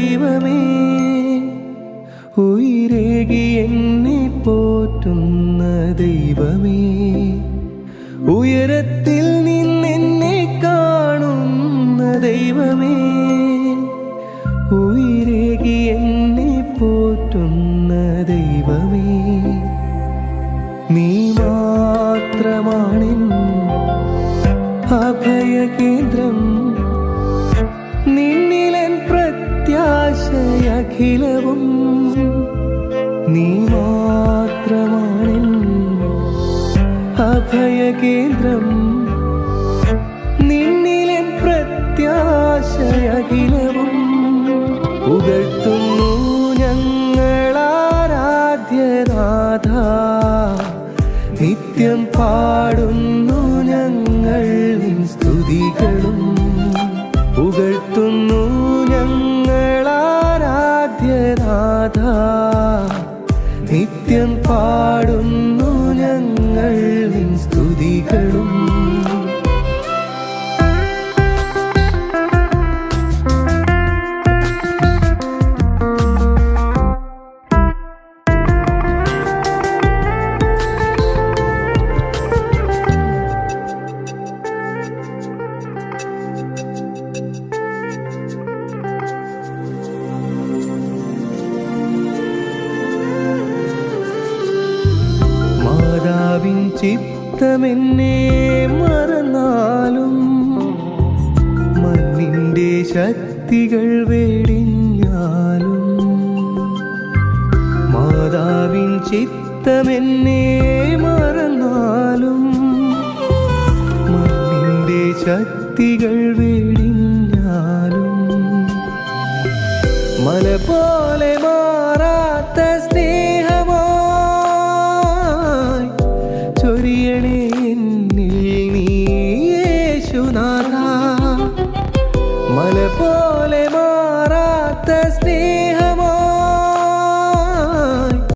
ദൈവമേ, ഉയിരേകി എന്നെ പോറ്റുന്ന ദൈവമേ, ഉയരത്തിൽ നിന്നെന്നെ കാണുന്ന ദൈവമേ, ഉയിരേകി എന്നെ പോറ്റുന്ന ദൈവമേ, നീ മാത്രമാണെൻ അഭയകേന്ദ്രം, നിന്നിലെൻ പ്രത്യാശയഖിലവും, നീ മാത്രമാണെൻ അഭയകേന്ദ്രം, നിന്നിലെൻ പ്രത്യാശയഖിലവും. പുകഴ്ത്തുന്നു ഞങ്ങളാരാധ്യനാഥ, നിത്യം പാടുന്നു ഞങ്ങൾ നിൻ സ്തുതികളും. പുകഴ്ത്തുന്നു ഞങ്ങളാരാധ്യനാഥ, നിത്യം പാടുന്നു ഞങ്ങൾ നിൻ സ്തുതികളും. മാതാവിൻ ചിത്തമെന്നെ മറന്നാലും, മണ്ണിൻ്റെ ശക്തികൾ വെടിഞ്ഞാലും, മാതാവിൻ ചിത്തമെന്നെ മറന്നാലും, മണ്ണിൻ്റെ ശക്തികൾ വെടിഞ്ഞാലും, മല പോലെ മാറാത്ത സ്നേഹമായി ചൊരിയണേ